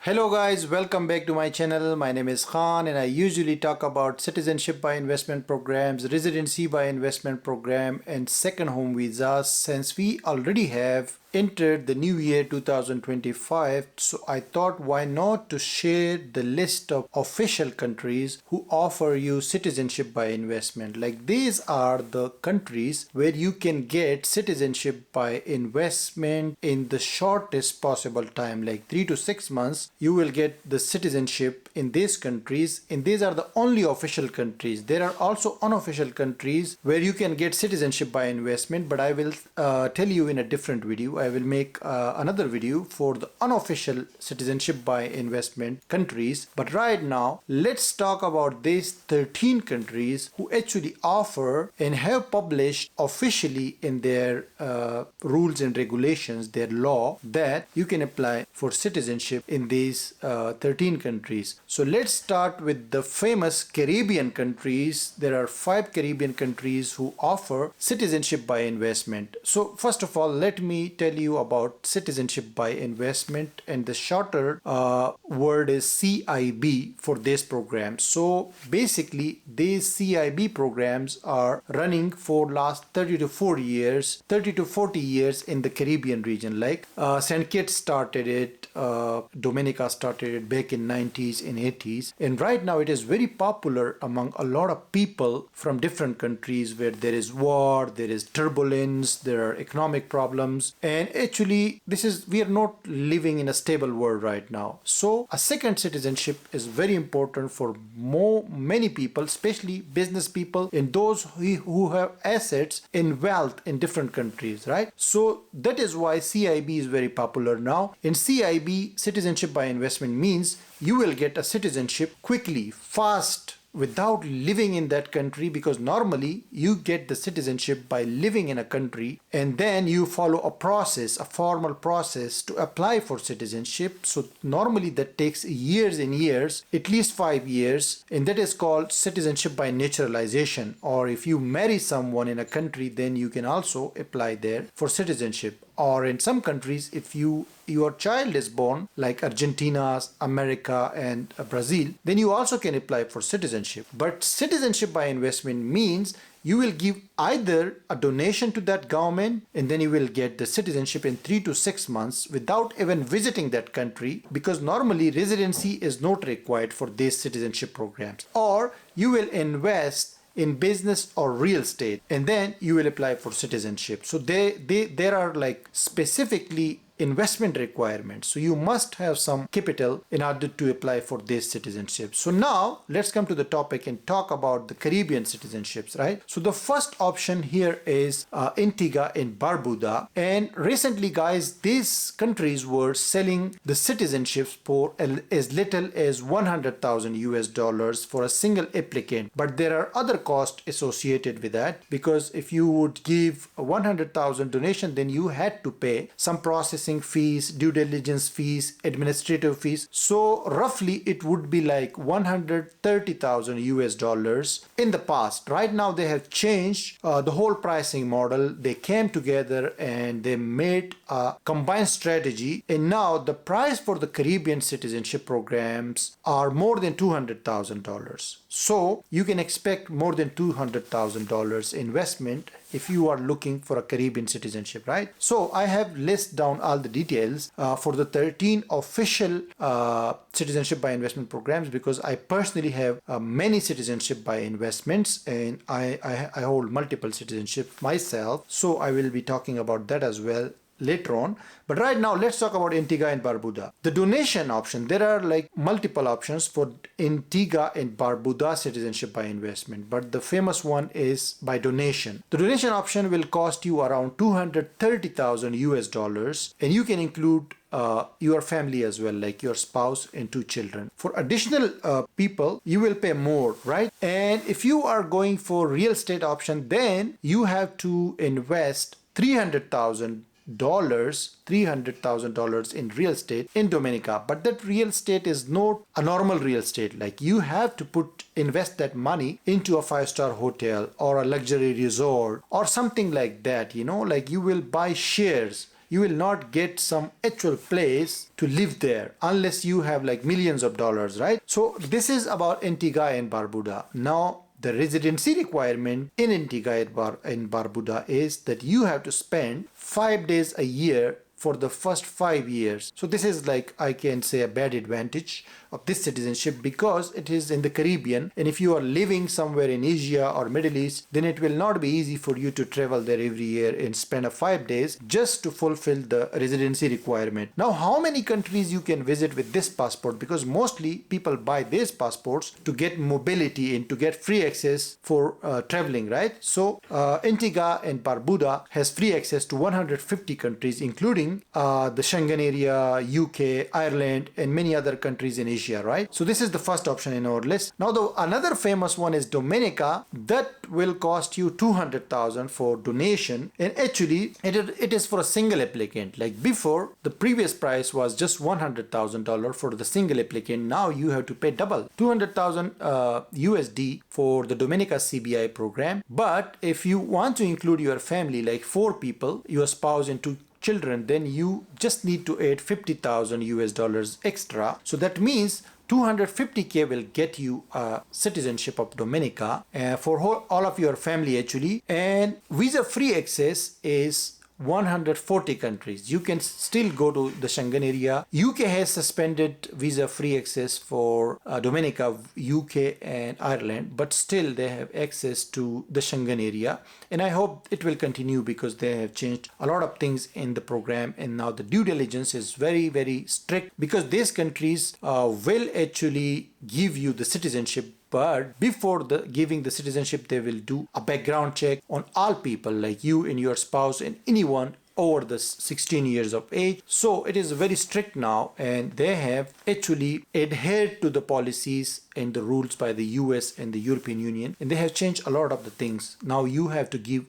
Hello guys, welcome back to my channel. My name is Khan and I usually talk about citizenship by investment programs, residency by investment program and second home visas since we already have entered the new year 2025. So I thought why not to share the list of official countries who offer you citizenship by investment. Like these are the countries where you can get citizenship by investment in the shortest possible time, like 3 to 6 months. You will get the citizenship in these countries, and these are the only official countries. There are also unofficial countries where you can get citizenship by investment, but I will tell you in a different video. I will make another video for the unofficial citizenship by investment countries. But right now, let's talk about these 13 countries who actually offer and have published officially in their rules and regulations, their law, that you can apply for citizenship in these 13 countries. So let's start with the famous Caribbean countries. There are 5 Caribbean countries who offer citizenship by investment. So first of all, let me tell you about citizenship by investment, and the shorter word is CIB for this program. So basically these CIB programs are running for last 30 to 40 years in the Caribbean region. Like St. Kitts started it, Dominica started it back in 90s and 80s, and right now it is very popular among a lot of people from different countries where there is war, there is turbulence, there are economic problems, and actually we are not living in a stable world right now. So a second citizenship is very important for many people, especially business people and those who have assets and wealth in different countries, right? So that is why CIB is very popular now. In CIB, citizenship by investment means you will get a citizenship quickly, fast, without living in that country, because normally you get the citizenship by living in a country and then you follow a formal process to apply for citizenship. So normally that takes years and years, at least 5 years, and that is called citizenship by naturalization. Or if you marry someone in a country, then you can also apply there for citizenship. Or in some countries, if your child is born, like Argentina, America and Brazil, then you also can apply for citizenship. But citizenship by investment means you will give either a donation to that government and then you will get the citizenship in 3 to 6 months without even visiting that country, because normally residency is not required for these citizenship programs. Or you will invest in business or real estate and then you will apply for citizenship. So there are like specifically investment requirements. So you must have some capital in order to apply for this citizenship. So now let's come to the topic and talk about the Caribbean citizenships, right? So the first option here is Antigua and Barbuda. And recently, guys, these countries were selling the citizenships for as little as $100,000 for a single applicant. But there are other costs associated with that, because if you would give a 100,000 donation, then you had to pay some processing fees, due diligence fees, administrative fees. So roughly it would be like $130,000 in the past. Right now they have changed the whole pricing model. They came together and they made a combined strategy, and now the price for the Caribbean citizenship programs are more than $200,000. So you can expect more than $200,000 investment if you are looking for a Caribbean citizenship, right? So I have listed down all the details for the 13 official citizenship by investment programs, because I personally have many citizenship by investments, and I hold multiple citizenship myself. So I will be talking about that as well later on. But right now let's talk about Antigua and Barbuda. The donation option, there are like multiple options for Antigua and Barbuda citizenship by investment, but the famous one is by donation. The donation option will cost you around $230,000, and you can include your family as well, like your spouse and 2 children. For additional people, you will pay more, right? And if you are going for real estate option, then you have to invest $300,000 in real estate in Dominica. But that real estate is not a normal real estate. Like you have to invest that money into a 5-star hotel or a luxury resort or something like that, like you will buy shares. you will not get some actual place to live there unless you have like millions of dollars, right? So this is about Antigua and Barbuda. Now the residency requirement in Antigua and Barbuda is that you have to spend 5 days a year for the first 5 years. So this is like, I can say, a bad advantage of this citizenship because it is in the Caribbean, and if you are living somewhere in Asia or Middle East, then it will not be easy for you to travel there every year and spend 5 days just to fulfill the residency requirement. Now, how many countries you can visit with this passport? Because mostly people buy these passports to get mobility and to get free access for traveling, right? So Antigua and Barbuda has free access to 150 countries, including the Schengen area, UK, Ireland, and many other countries in Asia, right? So this is the first option in our list. Now, another famous one is Dominica. That will cost you 200,000 for donation, and actually it is for a single applicant. Like before, the previous price was just $100,000 for the single applicant. Now you have to pay double, 200,000 USD for the Dominica CBI program. But if you want to include your family, like 4 people, your spouse and 2 children, then you just need to add 50,000 US dollars extra. So that means 250k will get you citizenship of Dominica for all of your family actually. And visa free access is 140 countries. You can still go to the Schengen area. UK has suspended visa free access for Dominica, UK and Ireland, but still they have access to the Schengen area, and I hope it will continue because they have changed a lot of things in the program, and now the due diligence is very, very strict because these countries will actually give you the citizenship. But before giving the citizenship, they will do a background check on all people, like you and your spouse and anyone over the 16 years of age. So it is very strict now, and they have actually adhered to the policies and the rules by the US and the European Union, and they have changed a lot of the things. Now you have to give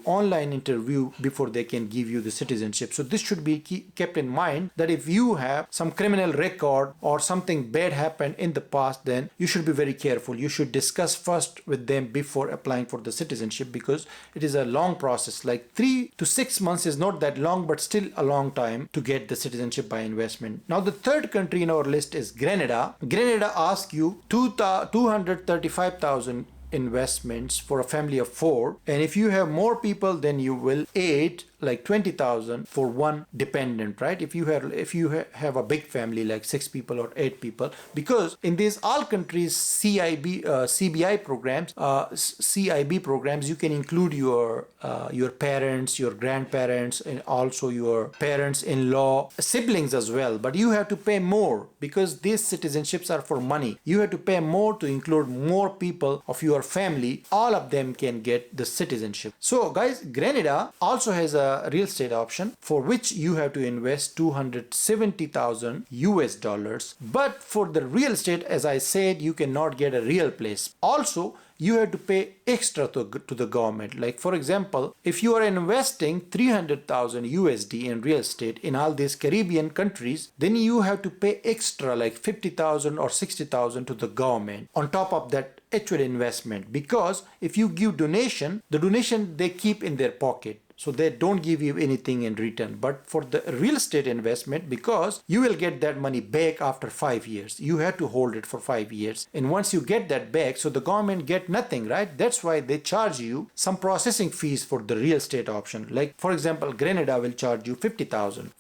online interview before they can give you the citizenship. So this should be kept in mind, that if you have some criminal record or something bad happened in the past, then you should be very careful. You should discuss first with them before applying for the citizenship, because it is a long process. Like 3 to 6 months is not that long, but still a long time to get the citizenship by investment. Now the third country in our list is Grenada. Grenada asks you 235,000 investments for a family of 4, and if you have more people, then you will aid like 20,000 for one dependent, right? If you have a big family like 6 people or 8 people, because in these all countries CBI programs, you can include your parents, your grandparents, and also your parents-in-law, siblings as well. But you have to pay more because these citizenships are for money. You have to pay more to include more people of your family. All of them can get the citizenship. So guys, Grenada also has a real estate option for which you have to invest 270,000 US dollars. But for the real estate, as I said, you cannot get a real place. Also, you have to pay extra to the government. Like for example, if you are investing 300,000 USD in real estate in all these Caribbean countries, then you have to pay extra like 50,000 or 60,000 to the government on top of that actual investment, because if you give donation, the donation they keep in their pocket. So they don't give you anything in return. But for the real estate investment, because you will get that money back after 5 years, you have to hold it for 5 years. And once you get that back, so the government get nothing, right? That's why they charge you some processing fees for the real estate option. Like for example, Grenada will charge you 50,000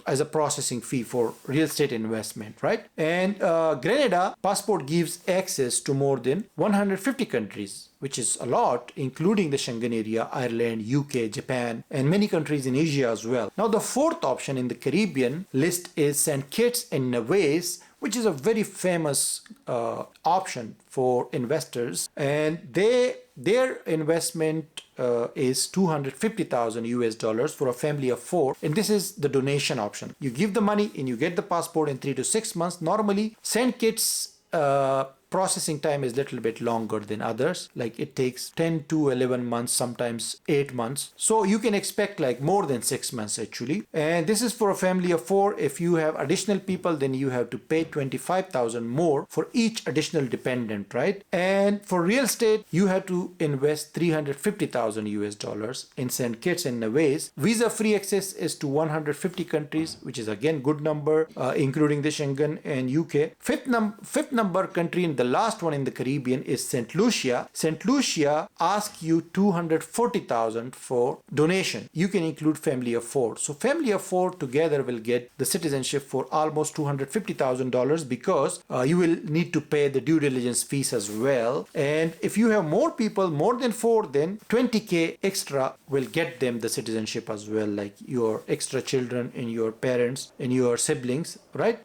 as a processing fee for real estate investment, right? And Grenada passport gives access to more than 150 countries, which is a lot, including the Schengen area, Ireland, UK, Japan, and many countries in Asia as well. Now the fourth option in the Caribbean list is St. Kitts and Nevis, which is a very famous option for investors, and their investment is 250,000 US dollars for a family of 4, and this is the donation option. You give the money and you get the passport in 3 to 6 months. Normally, St. Kitts processing time is a little bit longer than others. Like it takes 10 to 11 months, sometimes 8 months. So you can expect like more than 6 months actually. And this is for a family of 4. If you have additional people, then you have to pay 25,000 more for each additional dependent, right? And for real estate, you have to invest 350,000 US dollars in St. Kitts and Nevis. Visa free access is to 150 countries, which is again good number, including the Schengen and UK. Fifth number country and the last one in the Caribbean is St. Lucia. St. Lucia asks you 240,000 for donation. You can include family of 4. So family of 4 together will get the citizenship for almost $250,000 because you will need to pay the due diligence fees as well. And if you have more people, more than 4, then 20k extra will get them the citizenship as well, like your extra children and your parents and your siblings, right?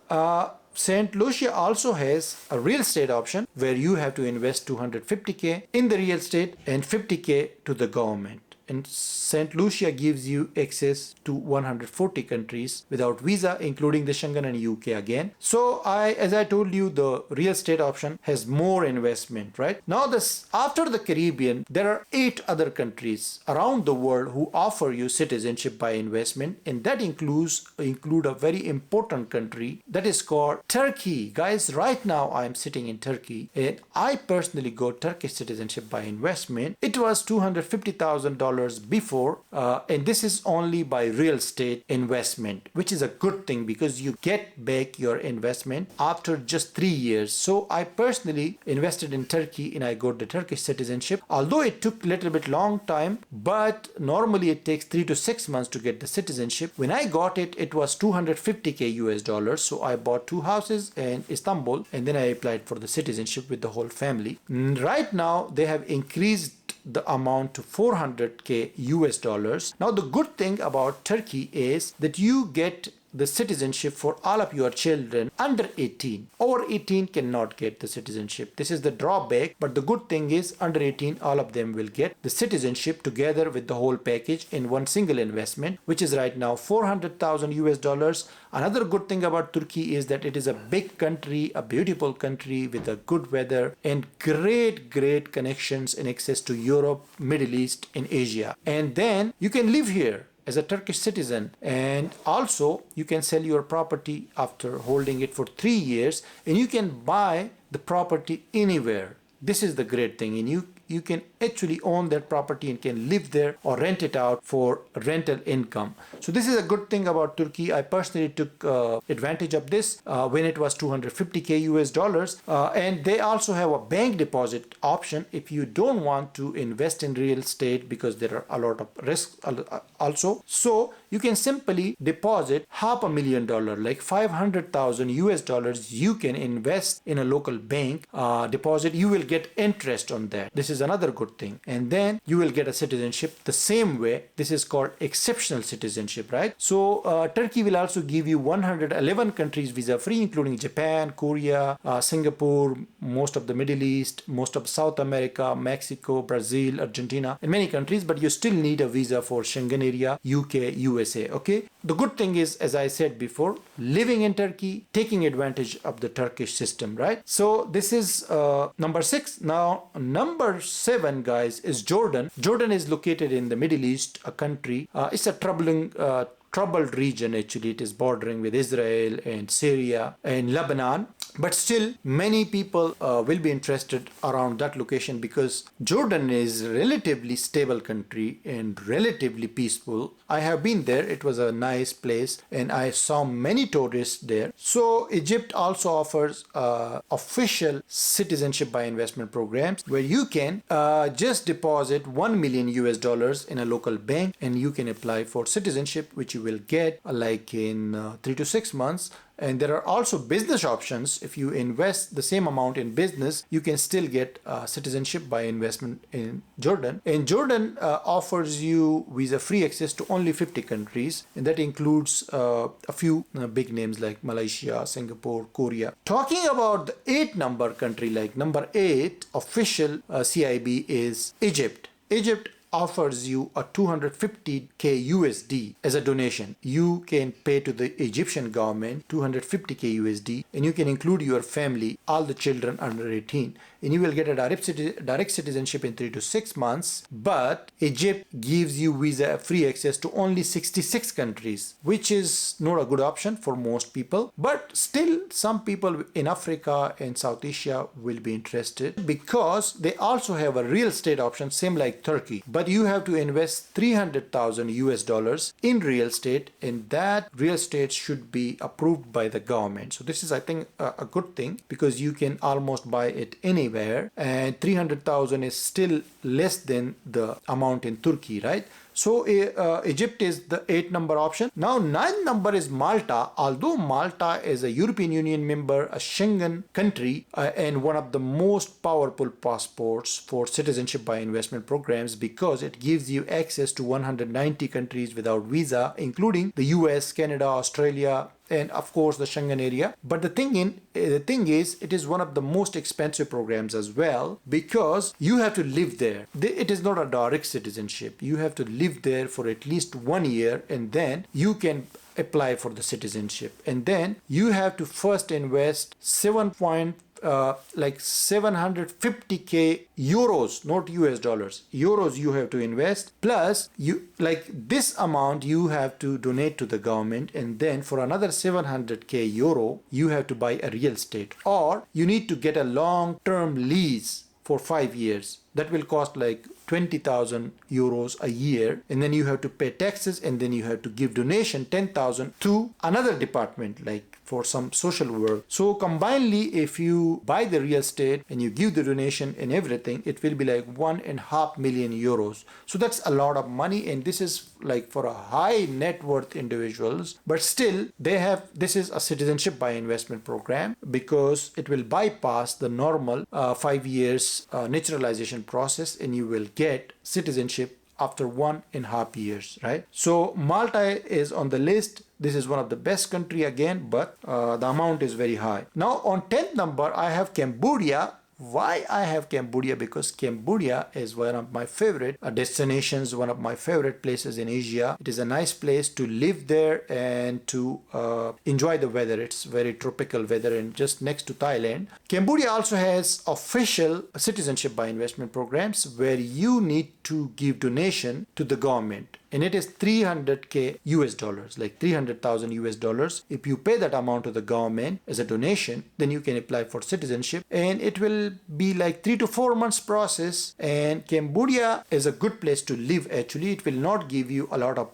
St. Lucia also has a real estate option where you have to invest 250k in the real estate and 50k to the government. And St. Lucia gives you access to 140 countries without visa, including the Schengen and UK again. So as I told you, the real estate option has more investment, right? Now after the Caribbean, there are 8 other countries around the world who offer you citizenship by investment, and that include a very important country that is called Turkey. Guys, right now I am sitting in Turkey, and I personally got Turkish citizenship by investment. It was $250,000 before, and this is only by real estate investment, which is a good thing because you get back your investment after just 3 years. So I personally invested in Turkey and I got the Turkish citizenship, although it took a little bit long time, but normally it takes 3 to 6 months to get the citizenship. When I got it, it was 250k US dollars. So I bought 2 houses in Istanbul and then I applied for the citizenship with the whole family. Right now they have increased the amount to 400k US dollars. Now the good thing about Turkey is that you get the citizenship for all of your children under 18. Over 18 cannot get the citizenship. This is the drawback, but the good thing is under 18 all of them will get the citizenship together with the whole package in one single investment, which is right now 400,000 US dollars. Another good thing about Turkey is that it is a big country, a beautiful country with a good weather and great connections and access to Europe, Middle East and Asia. And then you can live here as a Turkish citizen, and also you can sell your property after holding it for 3 years and you can buy the property anywhere. This is the great thing, and you can actually own that property and can live there or rent it out for rental income. So this is a good thing about Turkey. I personally took advantage of this when it was 250k US dollars, and they also have a bank deposit option if you don't want to invest in real estate because there are a lot of risks also. So you can simply deposit $500,000, like 500,000 US dollars. You can invest in a local bank deposit. You will get interest on that. This is another good thing. And then you will get a citizenship the same way. This is called exceptional citizenship, right? So Turkey will also give you 111 countries visa free, including Japan, Korea, Singapore, most of the Middle East, most of South America, Mexico, Brazil, Argentina, and many countries, but you still need a visa for Schengen area, UK, USA, okay? The good thing is, as I said before, living in Turkey, taking advantage of the Turkish system, right? So this is number 6. Now, number 7, guys, is Jordan. Jordan is located in the Middle East, a country. It's a troubled region actually. It is bordering with Israel and Syria and Lebanon, but still many people will be interested around that location because Jordan is a relatively stable country and relatively peaceful. I have been there. It was a nice place and I saw many tourists there. So Egypt also offers official citizenship by investment programs where you can just deposit 1 million US dollars in a local bank and you can apply for citizenship, which you will get like in 3 to 6 months. And there are also business options. If you invest the same amount in business, you can still get citizenship by investment in Jordan. And Jordan offers you visa-free access to only 50 countries, and that includes a few big names like Malaysia, Singapore, Korea. Talking about the 8-number country, like number 8 official CIB is Egypt. Egypt offers you a 250k USD as a donation. You can pay to the Egyptian government 250k USD, and you can include your family, all the children under 18, and you will get a direct citizenship in 3 to 6 months. But Egypt gives you visa free access to only 66 countries, which is not a good option for most people. But still, some people in Africa and South Asia will be interested because they also have a real estate option, same like Turkey. But you have to invest 300,000 US dollars in real estate, and that real estate should be approved by the government. So this is, I think, a good thing because you can almost buy it anywhere, and 300,000 is still less than the amount in Turkey, right? So Egypt is the 8th number option. Now 9th number is Malta. Although Malta is a European Union member, a Schengen country, and one of the most powerful passports for citizenship by investment programs, because it gives you access to 190 countries without visa, including the US, Canada, Australia, and of course the Schengen area. But the thing is, it is one of the most expensive programs as well, because you have to live there. It is not a direct citizenship. You have to live there for at least 1 year, and then you can apply for the citizenship. And then you have to first invest 750k euros, not US dollars. Euros you have to invest, plus this amount you have to donate to the government, and then for another 700k euro you have to buy a real estate, or you need to get a long-term lease for 5 years. That will cost like 20,000 euros a year, and then you have to pay taxes, and then you have to give donation 10,000 to another department, like for some social work. So combinedly, if you buy the real estate and you give the donation and everything, it will be like 1.5 million euros. So that's a lot of money, and this is like for a high net worth individuals. But still, this is a citizenship by investment program, because it will bypass the normal 5 years naturalization process, and you will get citizenship after 1.5 years, right? So Malta is on the list. This is one of the best country again, but the amount is very high. Now on 10th number, I have Cambodia. Why I have Cambodia? Because Cambodia is one of my favorite destinations, one of my favorite places in Asia. It is a nice place to live there and to enjoy the weather. It's very tropical weather, and just next to Thailand. Cambodia also has official citizenship by investment programs where you need to give donation to the government. And it is 300k US dollars, like 300,000 US dollars. If you pay that amount to the government as a donation, then you can apply for citizenship, and it will be like 3 to 4 months process. And Cambodia is a good place to live. Actually, it will not give you a lot of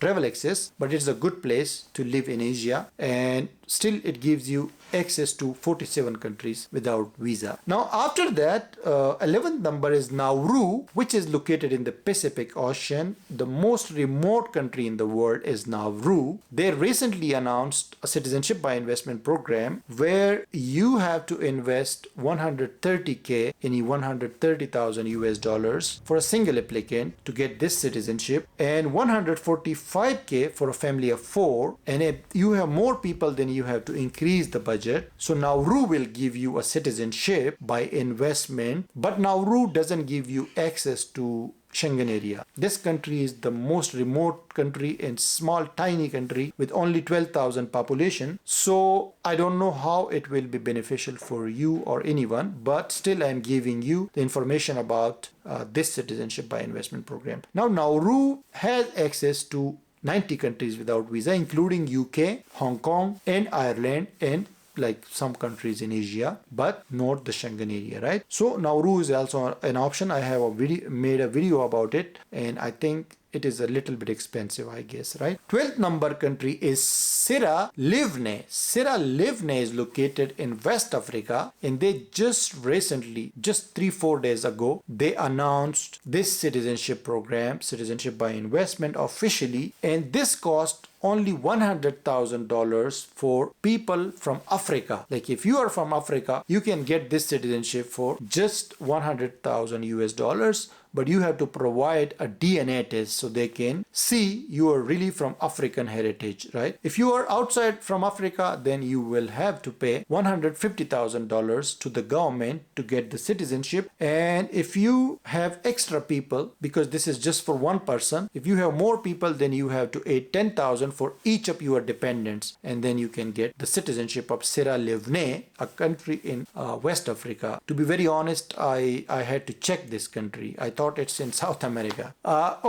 travel access, but it's a good place to live in Asia, and still it gives you access to 47 countries without visa. Now after that, 11th number is Nauru, which is located in the Pacific Ocean. The most remote country in the world is Nauru. They recently announced a citizenship by investment program where you have to invest 130k in 130,000 US dollars for a single applicant to get this citizenship, and 145k for a family of 4. And if you have more people, then you have to increase the budget. So Nauru will give you a citizenship by investment, but Nauru doesn't give you access to Schengen area. This country is the most remote country and small tiny country with only 12,000 population. So I don't know how it will be beneficial for you or anyone, but still I'm giving you the information about this citizenship by investment program. Now Nauru has access to 90 countries without visa, including UK, Hong Kong, and Ireland, and like some countries in Asia, but not the Schengen area, right? So Nauru is also an option. I have made a video about it, and I think it is a little bit expensive, I guess, right? 12th number country is Sierra Leone. Sierra Leone is located in West Africa, and they just recently, just 3-4 days ago, they announced this citizenship program, citizenship by investment, officially, and this cost only $100,000 for people from Africa. Like if you are from Africa, you can get this citizenship for just 100,000 US dollars, but you have to provide a DNA test so they can see you are really from African heritage, right? If you are outside from Africa, then you will have to pay $150,000 to the government to get the citizenship. And if you have extra people, because this is just for one person, if you have more people, then you have to pay $10,000 for each of your dependents, and then you can get the citizenship of Sierra Leone, a country in West Africa. To be very honest, I had to check this country. I thought it's in South America.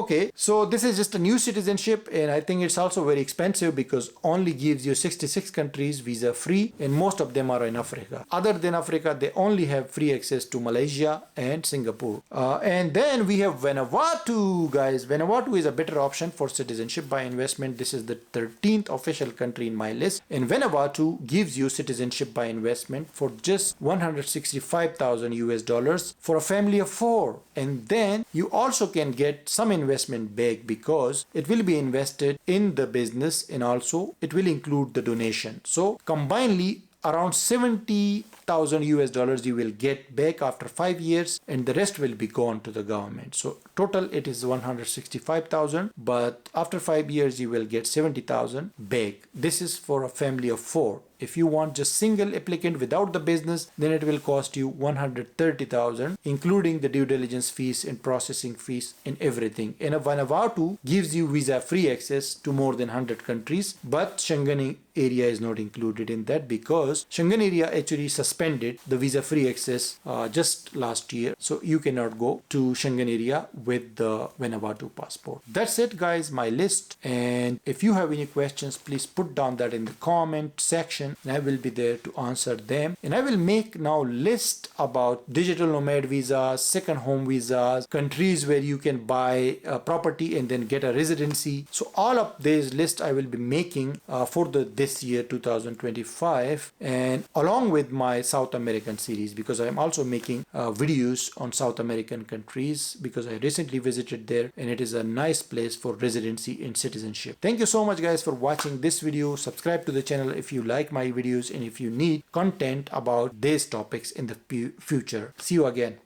Okay, so this is just a new citizenship, and I think it's also very expensive because only gives you 66 countries visa free, and most of them are in Africa. Other than Africa, they only have free access to Malaysia and Singapore. And then we have Vanuatu, guys. Vanuatu is a better option for citizenship by investment. This is the 13th official country in my list, and Vanuatu gives you citizenship by investment for just 165,000 US dollars for a family of 4. And then you also can get some investment back because it will be invested in the business, and also it will include the donation. So combinedly, around 70,000 US dollars you will get back after 5 years, and the rest will be gone to the government. So total it is 165,000, but after 5 years you will get 70,000 back. This is for a family of 4. If you want just single applicant without the business, then it will cost you 130,000, including the due diligence fees and processing fees and everything. And Vanuatu gives you visa free access to more than 100 countries, but Schengen area is not included in that because Schengen area actually suspended the visa free access just last year. So you cannot go to Schengen area with the Vanuatu passport. That's it, guys, my list. And if you have any questions, please put down that in the comment section, and I will be there to answer them. And I will make now list about digital nomad visas, second home visas, countries where you can buy a property and then get a residency. So all of these lists I will be making for this year 2025, and along with my South American series, because I am also making videos on South American countries because I recently visited there, and it is a nice place for residency and citizenship. Thank you so much, guys, for watching this video. Subscribe to the channel if you like my videos and if you need content about these topics in the future. See you again.